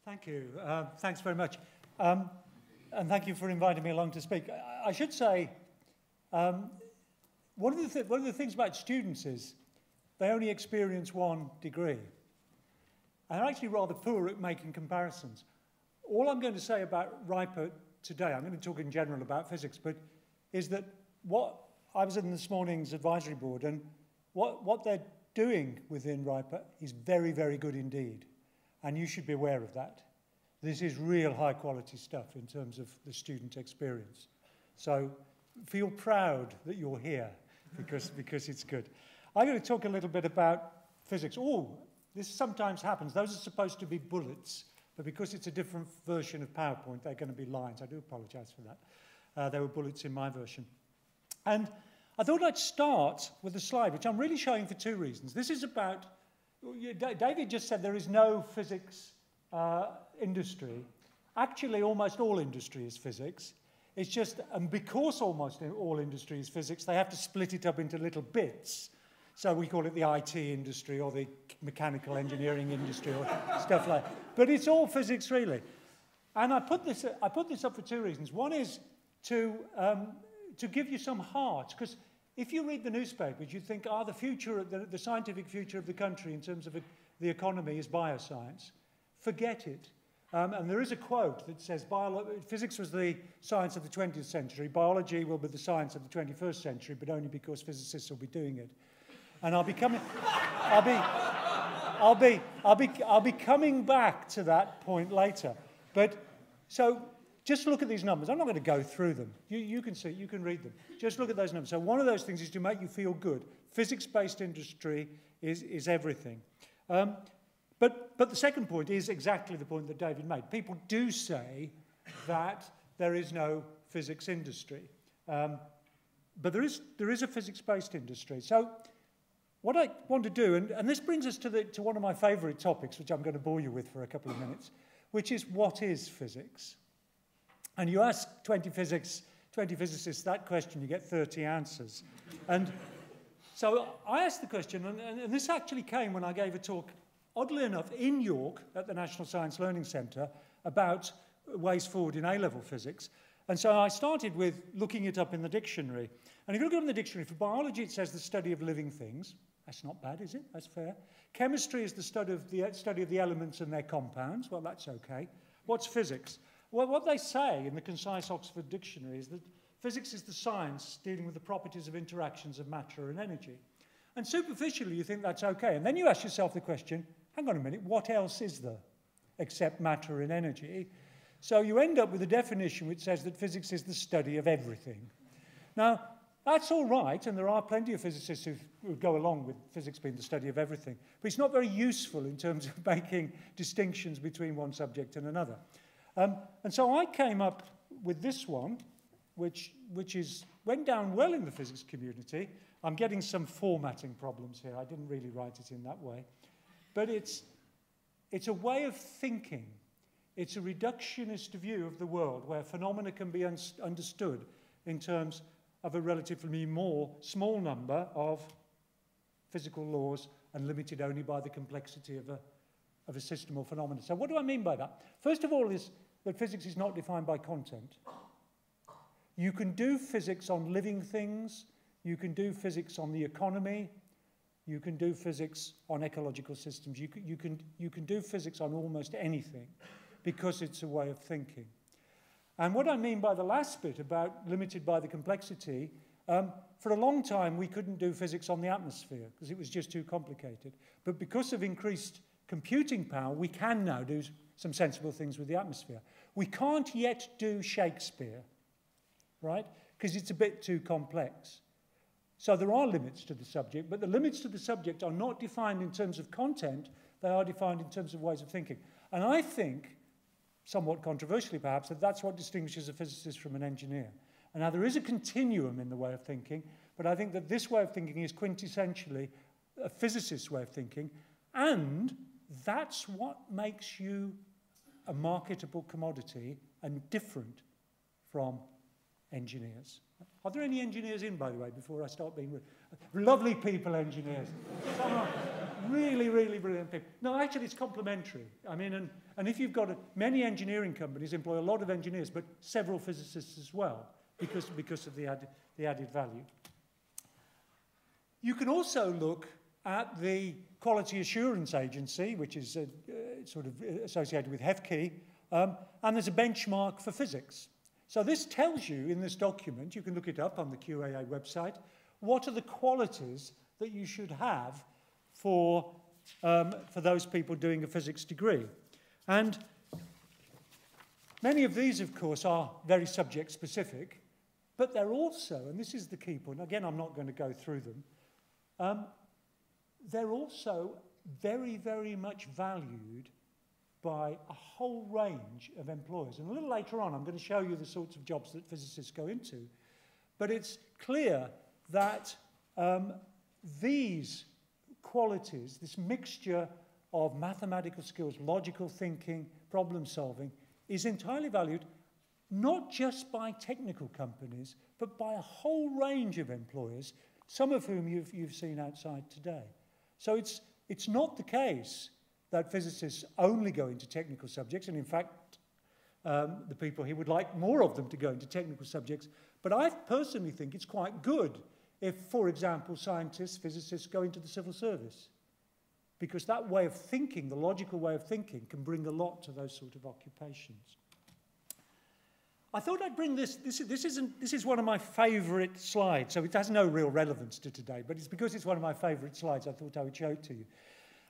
Thank you. Thanks very much. And thank you for inviting me along to speak. I should say, one of the things about students is they only experience one degree. And they're actually rather poor at making comparisons. All I'm going to say about WRIPA today, I'm going to talk in general about physics, but is that what I was in this morning's advisory board, and what they're doing within WRIPA is very, very good indeed. And you should be aware of that. This is real high quality stuff in terms of the student experience. So feel proud that you're here because it's good. I'm going to talk a little bit about physics. Oh, this sometimes happens. Those are supposed to be bullets, but because it's a different version of PowerPoint, they're going to be lines. I do apologize for that. There were bullets in my version. And I thought I'd start with a slide, which I'm really showing for two reasons. This is about, David just said there is no physics industry. Actually, almost all industry is physics. It's just, and because almost all industry is physics, they have to split it up into little bits. So we call it the IT industry or the mechanical engineering industry or stuff like that. But it's all physics, really. And I put this up for two reasons. One is to give you some heart, because if you read the newspapers, you think, the future, the scientific future of the country in terms of the economy is bioscience. Forget it. And there is a quote that says, physics was the science of the 20th century, biology will be the science of the 21st century, but only because physicists will be doing it. And I'll be coming back to that point later. But so just look at these numbers. I'm not going to go through them. You can see, you can read them. Just look at those numbers. So one of those things is to make you feel good. Physics-based industry is everything. But the second point is exactly the point that David made. People do say that there is no physics industry. But there is a physics-based industry. So what I want to do, and this brings us to one of my favorite topics, which I'm going to bore you with for a couple of minutes, which is what is physics? And you ask 20 physicists that question, you get 30 answers. And so I asked the question, and this actually came when I gave a talk, oddly enough, in York at the National Science Learning Centre about ways forward in A-level physics. And so I started with looking it up in the dictionary. And if you look it up in the dictionary, for biology it says the study of living things. That's not bad, is it? That's fair. Chemistry is the study of the elements and their compounds. Well, that's okay. What's physics? Well, what they say in the concise Oxford Dictionary is that physics is the science dealing with the properties of interactions of matter and energy. And superficially, you think that's okay. And then you ask yourself the question, hang on a minute, what else is there except matter and energy? So you end up with a definition which says that physics is the study of everything. Now, that's all right, and there are plenty of physicists who go along with physics being the study of everything. But it's not very useful in terms of making distinctions between one subject and another. And so I came up with this one, which went down well in the physics community. I'm getting some formatting problems here. I didn't really write it in that way. But it's a way of thinking. It's a reductionist view of the world where phenomena can be understood in terms of a relatively more small number of physical laws and limited only by the complexity of a system or phenomena. So what do I mean by that? First of all is that physics is not defined by content. You can do physics on living things. You can do physics on the economy. You can do physics on ecological systems. You can do physics on almost anything because it's a way of thinking. And what I mean by the last bit about limited by the complexity, for a long time we couldn't do physics on the atmosphere because it was just too complicated. But because of increased computing power, we can now do some sensible things with the atmosphere. We can't yet do Shakespeare, right? Because it's a bit too complex. So there are limits to the subject, but the limits to the subject are not defined in terms of content, they are defined in terms of ways of thinking. And I think, somewhat controversially perhaps, that that's what distinguishes a physicist from an engineer. And now there is a continuum in the way of thinking, but I think that this way of thinking is quintessentially a physicist's way of thinking, and that's what makes you a marketable commodity and different from engineers. Are there any engineers in, by the way, before I start being rude? Lovely people, engineers. Really, really brilliant people. No, actually, it's complementary. I mean, and if you've got many engineering companies employ a lot of engineers, but several physicists as well, because of the added value. You can also look at the Quality Assurance Agency, which is sort of associated with HEFKI, and there's a benchmark for physics. So this tells you in this document, you can look it up on the QAA website, what are the qualities that you should have for those people doing a physics degree. And many of these, of course, are very subject-specific, but they're also, and this is the key point, again, I'm not going to go through them, they're also very, very much valued by a whole range of employers. And a little later on, I'm going to show you the sorts of jobs that physicists go into. But it's clear that these qualities, this mixture of mathematical skills, logical thinking, problem solving, is entirely valued not just by technical companies, but by a whole range of employers, some of whom you've seen outside today. So it's not the case that physicists only go into technical subjects, and in fact, the people here would like more of them to go into technical subjects, but I personally think it's quite good if, for example, scientists, physicists go into the civil service, because that way of thinking, the logical way of thinking, can bring a lot to those sort of occupations. I thought I'd bring this is one of my favourite slides, so it has no real relevance to today, but it's because it's one of my favourite slides I thought I would show it to you.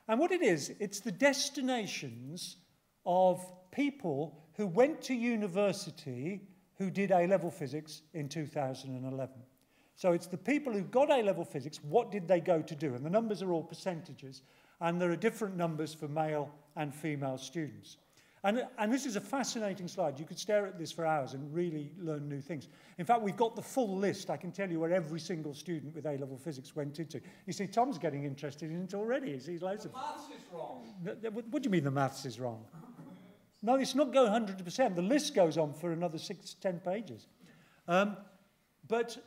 And what it is, it's the destinations of people who went to university who did A-level physics in 2011. So it's the people who got A-level physics, what did they go to do? And the numbers are all percentages, and there are different numbers for male and female students. And this is a fascinating slide. You could stare at this for hours and really learn new things. In fact, we've got the full list. I can tell you where every single student with A-level physics went into. You see, Tom's getting interested in it already. He sees loads of... The maths is wrong. What do you mean the maths is wrong? No, it's not going 100%. The list goes on for another 6-10 pages. But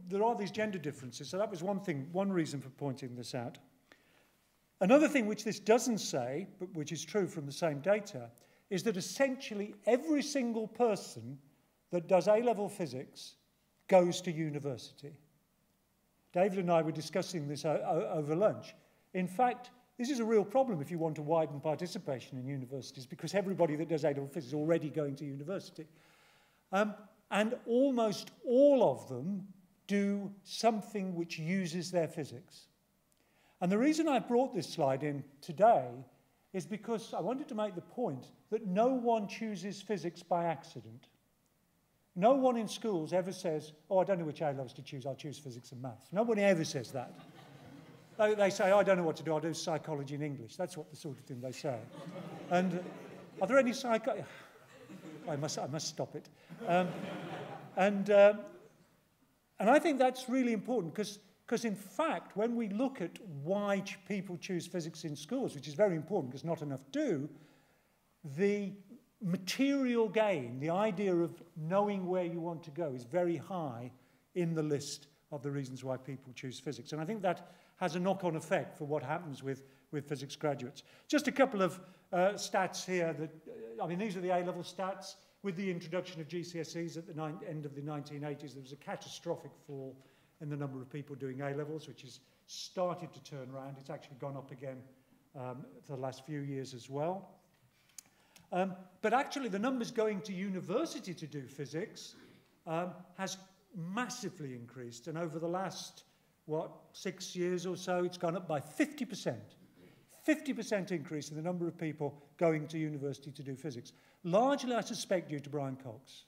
there are these gender differences. So that was one reason for pointing this out. Another thing which this doesn't say, but which is true from the same data, is that essentially every single person that does A-level physics goes to university. David and I were discussing this over lunch. In fact, this is a real problem if you want to widen participation in universities, because everybody that does A-level physics is already going to university. And almost all of them do something which uses their physics. And the reason I brought this slide in today is because I wanted to make the point that no one chooses physics by accident. No one in schools ever says, oh, I don't know which A-levels to choose, I'll choose physics and maths. Nobody ever says that. They say, oh, I don't know what to do, I'll do psychology and English. That's what the sort of thing they say. And are there any I must stop it. And I think that's really important, because in fact, when we look at why people choose physics in schools, which is very important because not enough do, the material gain, the idea of knowing where you want to go, is very high in the list of the reasons why people choose physics. And I think that has a knock-on effect for what happens with physics graduates. Just a couple of stats here. These are the A-level stats. With the introduction of GCSEs at the end of the 1980s, there was a catastrophic fall in the number of people doing A-levels, which has started to turn around. It's actually gone up again for the last few years as well. But actually, the numbers going to university to do physics has massively increased. And over the last, 6 years or so, it's gone up by 50%. 50% increase in the number of people going to university to do physics. Largely, I suspect, due to Brian Cox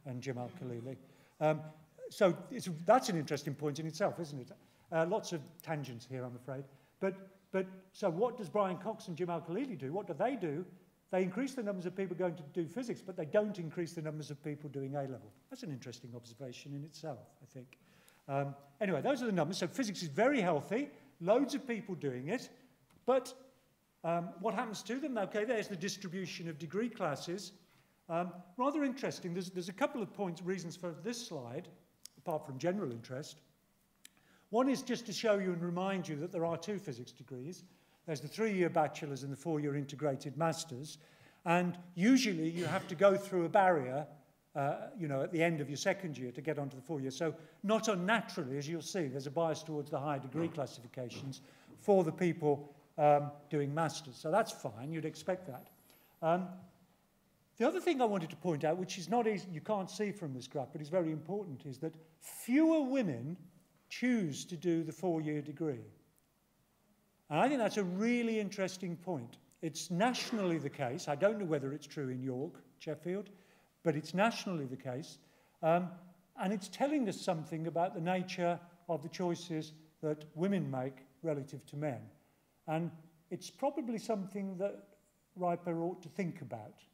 and Jim Al-Khalili. So that's an interesting point in itself, isn't it? Lots of tangents here, I'm afraid. But so what does Brian Cox and Jim Al-Khalili do? What do? They increase the numbers of people going to do physics, but they don't increase the numbers of people doing A-level. That's an interesting observation in itself, I think. Anyway, those are the numbers. So physics is very healthy, loads of people doing it, but what happens to them? Okay, there's the distribution of degree classes. Rather interesting. There's a couple of reasons for this slide, apart from general interest. One is just to show you and remind you that there are 2 physics degrees. There's the 3-year bachelor's and the 4-year integrated master's. And usually you have to go through a barrier, you know, at the end of your 2nd year to get onto the 4 year. So not unnaturally, as you'll see, there's a bias towards the higher degree classifications for the people doing masters. So that's fine, you'd expect that. The other thing I wanted to point out, which is not easy, you can't see from this graph, but is very important, is that fewer women choose to do the 4-year degree. And I think that's a really interesting point. It's nationally the case. I don't know whether it's true in York, Sheffield, but it's nationally the case. And it's telling us something about the nature of the choices that women make relative to men. And it's probably something that WRIPA ought to think about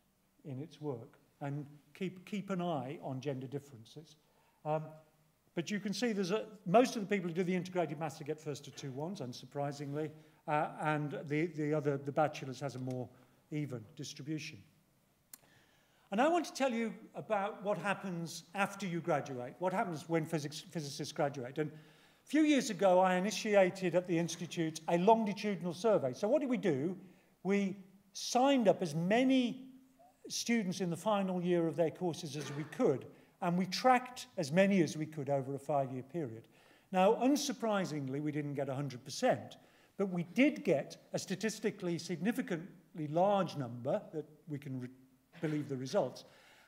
in its work and keep an eye on gender differences. But you can see most of the people who do the integrated master get first to 2-1s, unsurprisingly, and the bachelor's has a more even distribution. And I want to tell you about what happens after you graduate, what happens when physicists graduate. And a few years ago, I initiated at the Institute a longitudinal survey. So what did we do? We signed up as many students in the final year of their courses as we could, and we tracked as many as we could over a 5-year period. Now, unsurprisingly, we didn't get 100%, but we did get a statistically significantly large number that we can believe the results.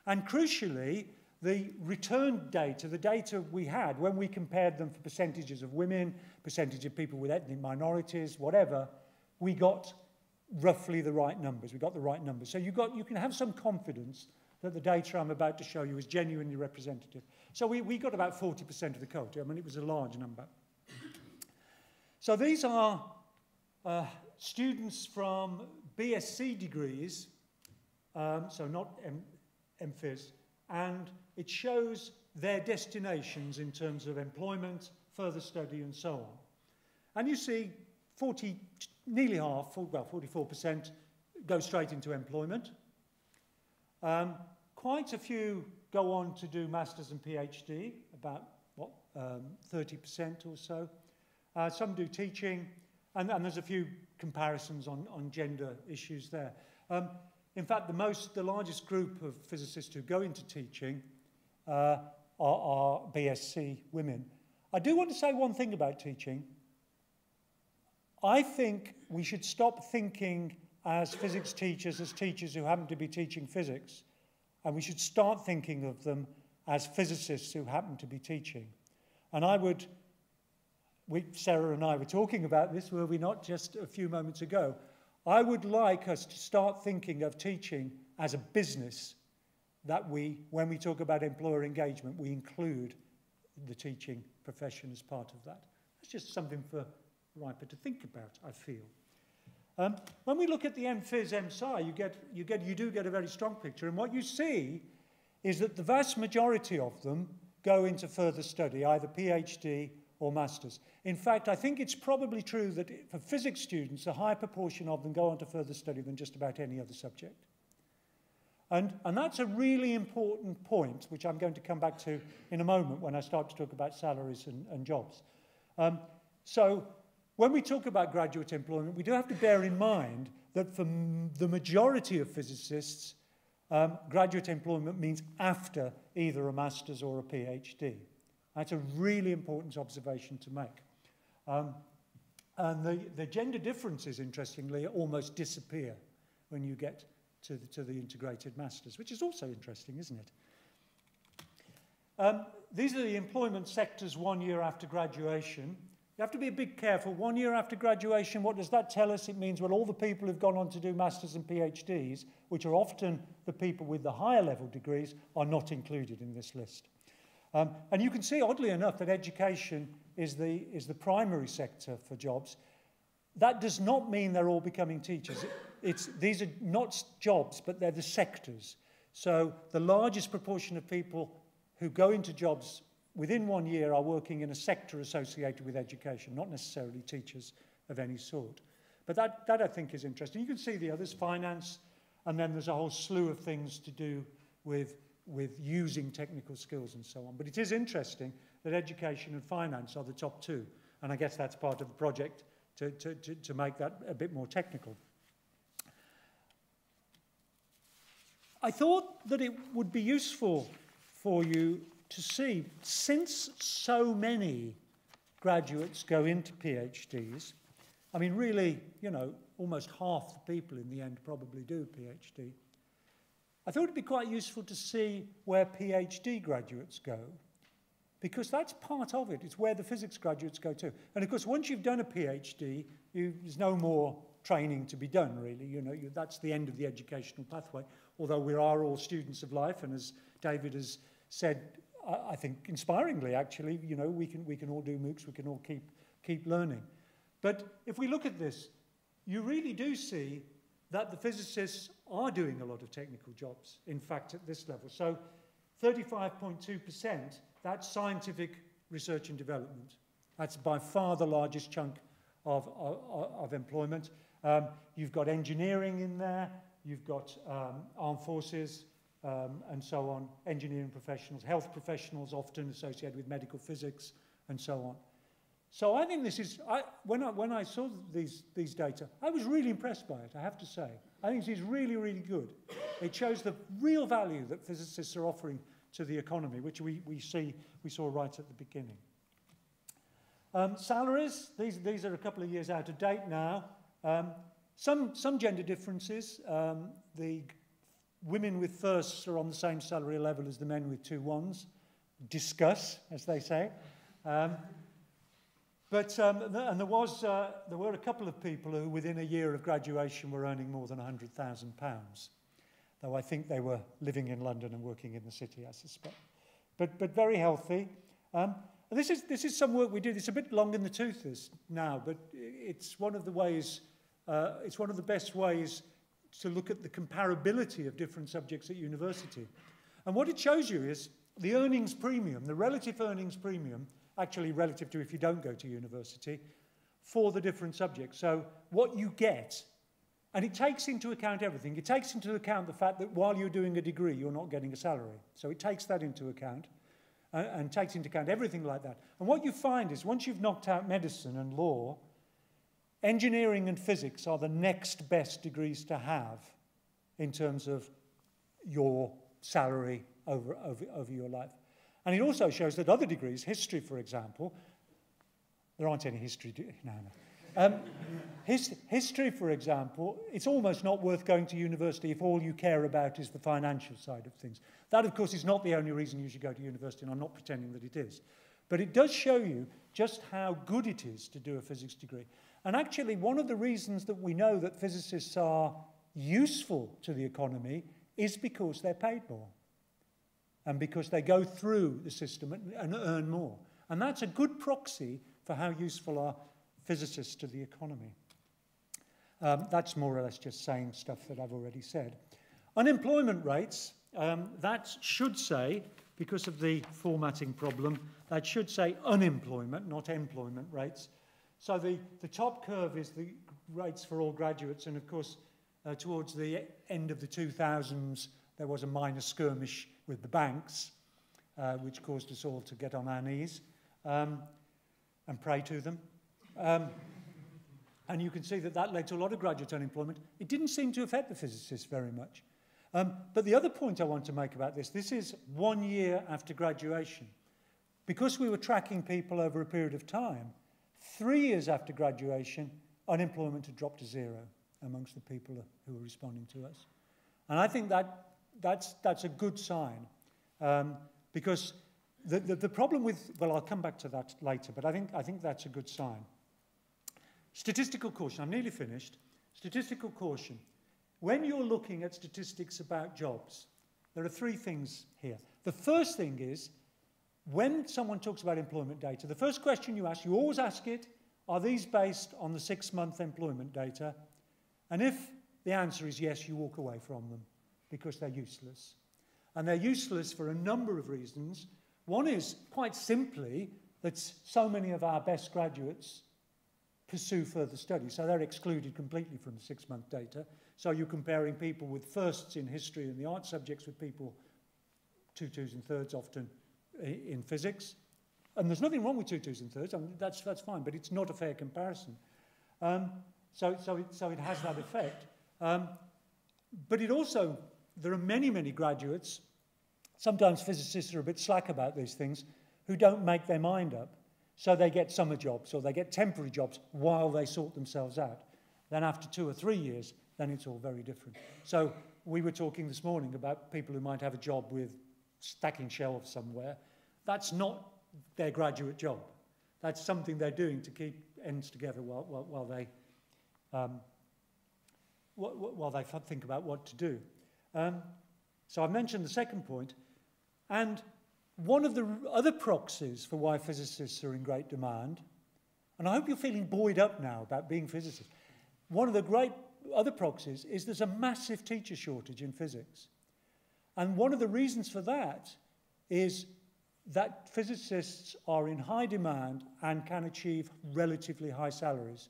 And crucially, the return data, the data we had, when we compared them for percentages of women, percentage of people with ethnic minorities, whatever, we got roughly the right numbers. We got the right numbers. So you can have some confidence that the data I'm about to show you is genuinely representative. So we got about 40% of the cohort. I mean, it was a large number. So these are students from BSc degrees, so not MPhys, and it shows their destinations in terms of employment, further study, and so on. And you see nearly half, well, 44% go straight into employment. Quite a few go on to do masters and PhD, about, 30% or so. Some do teaching, and there's a few comparisons on gender issues there. In fact, the largest group of physicists who go into teaching are BSc women. I do want to say one thing about teaching. I think we should stop thinking as physics teachers as teachers who happen to be teaching physics, and we should start thinking of them as physicists who happen to be teaching. And Sarah and I were talking about this, were we not, just a few moments ago. I would like us to start thinking of teaching as a business, that when we talk about employer engagement, we include the teaching profession as part of that. It's just something for WRIPA to think about, I feel. When we look at the MPhys, MSci, you do get a very strong picture, and what you see is that the vast majority of them go into further study, either PhD or masters. In fact, I think it's probably true that for physics students, a higher proportion of them go on to further study than just about any other subject. And that's a really important point, which I'm going to come back to in a moment when I start to talk about salaries and jobs. So when we talk about graduate employment, we do have to bear in mind that for the majority of physicists, graduate employment means after either a master's or a PhD. That's a really important observation to make. And the gender differences, interestingly, almost disappear when you get to the integrated masters, which is also interesting, isn't it? These are the employment sectors 1 year after graduation. You have to be a bit careful. 1 year after graduation, what does that tell us? It means, well, all the people who've gone on to do masters and PhDs, which are often the people with the higher level degrees, are not included in this list. And you can see, oddly enough, that education is the primary sector for jobs. That does not mean they're all becoming teachers. These are not jobs, but they're the sectors. So the largest proportion of people who go into jobs within 1 year are working in a sector associated with education, not necessarily teachers of any sort. But that I think is interesting. You can see the others, finance, and then there's a whole slew of things to do with using technical skills and so on. But it is interesting, that education and finance are the top two. And I guess that's part of the project to make that a bit more technical. I thought that it would be useful for you to see, since so many graduates go into PhDs, I mean, really, you know, almost half the people in the end probably do a PhD. I thought it'd be quite useful to see where PhD graduates go, because that's part of it. It's where the physics graduates go to. And of course, once you've done a PhD, there's no more training to be done, really. You know, that's the end of the educational pathway, although we are all students of life, and as David has said, I think inspiringly, actually, you know, we can all do MOOCs, we can all keep learning. But if we look at this, you really do see that the physicists are doing a lot of technical jobs, in fact, at this level. So 35.2%, that's scientific research and development. That's by far the largest chunk of employment. You've got engineering in there, you've got armed forces, and so on, engineering professionals, health professionals often associated with medical physics, and so on. So I think this is, when I saw these data, I was really impressed by it, I have to say. I think this is really, really good. It shows the real value that physicists are offering to the economy, which we saw right at the beginning. Salaries, these are a couple of years out of date now. Some gender differences. The women with firsts are on the same salary level as the men with 2-1s. Discuss, as they say. But there were a couple of people who, within a year of graduation, were earning more than £100,000. Though I think they were living in London and working in the city, I suspect. But very healthy. This is some work we did. It's a bit long in the tooth this now, but it's one of the ways. It's one of the best ways to look at the comparability of different subjects at university. And what it shows you is the earnings premium, the relative earnings premium, actually relative to if you don't go to university, for the different subjects. So what you get, and it takes into account everything. It takes into account the fact that while you're doing a degree, you're not getting a salary. So it takes that into account, and takes into account everything like that. And what you find is once you've knocked out medicine and law, engineering and physics are the next best degrees to have in terms of your salary over your life. And it also shows that other degrees, history, for example, there aren't any history, history, for example, it's almost not worth going to university if all you care about is the financial side of things. That, of course, is not the only reason you should go to university, and I'm not pretending that it is. But it does show you just how good it is to do a physics degree. And actually, one of the reasons that we know that physicists are useful to the economy is because they're paid more, and because they go through the system and earn more. And that's a good proxy for how useful are physicists to the economy. That's more or less just saying stuff that I've already said. Unemployment rates, that should say, because of the formatting problem, that should say unemployment, not employment rates. So the top curve is the rates for all graduates, and of course, towards the end of the 2000s, there was a minor skirmish with the banks, which caused us all to get on our knees and pray to them. And you can see that that led to a lot of graduate unemployment. It didn't seem to affect the physicists very much. But the other point I want to make about this is 1 year after graduation. Because we were tracking people over a period of time, 3 years after graduation, unemployment had dropped to 0 amongst the people who were responding to us. And I think that's a good sign, because the problem with, well, I'll come back to that later, but I think that's a good sign. Statistical caution, I'm nearly finished. Statistical caution. When you're looking at statistics about jobs, there are 3 things here. The first thing is, when someone talks about employment data, the first question you always ask it, are these based on the 6-month employment data? And if the answer is yes, you walk away from them, because they're useless. And they're useless for a number of reasons. One is, quite simply, that so many of our best graduates pursue further study, so they're excluded completely from the 6-month data. So you're comparing people with firsts in history and the art subjects with people 2s and 3s often in physics. and there's nothing wrong with 2 2s and 3rds. I mean, that's fine, but it's not a fair comparison. So it has that effect. But it also, there are many, many graduates, sometimes physicists are a bit slack about these things, who don't make their mind up. So they get summer jobs or they get temporary jobs while they sort themselves out. Then after 2 or 3 years, then it's all very different. So we were talking this morning about people who might have a job with stacking shelves somewhere. That's not their graduate job. That's something they're doing to keep ends together while they think about what to do. So I mentioned the second point, and one of the other proxies for why physicists are in great demand, and I hope you're feeling buoyed up now about being physicists, one of the great other proxies is there's a massive teacher shortage in physics. And one of the reasons for that is that physicists are in high demand and can achieve relatively high salaries.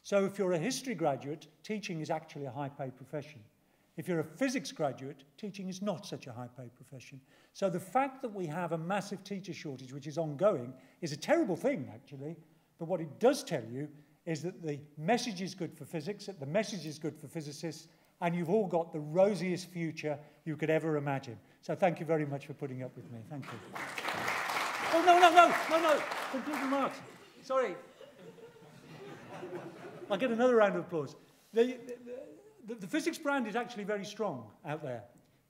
So if you're a history graduate, teaching is actually a high-paid profession. If you're a physics graduate, teaching is not such a high-paid profession. So the fact that we have a massive teacher shortage, which is ongoing, is a terrible thing, actually. But what it does tell you is that the message is good for physics, that the message is good for physicists, and you've all got the rosiest future you could ever imagine. So thank you very much for putting up with me. Thank you. Oh, no. Complete remarks. Sorry. I'll get another round of applause. The physics brand is actually very strong out there.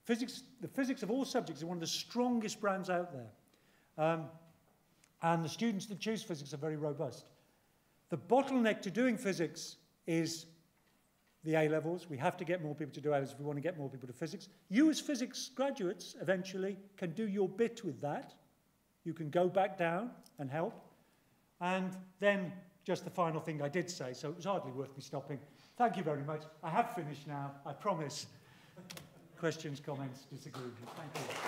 The physics of all subjects is one of the strongest brands out there. And the students that choose physics are very robust. The bottleneck to doing physics is the A-levels. We have to get more people to do A-levels if we want to get more people to physics. You as physics graduates eventually can do your bit with that. You can go back down and help. And then just the final thing I did say, so it was hardly worth me stopping. Thank you very much. I have finished now, I promise. Questions, comments, disagreements. Thank you.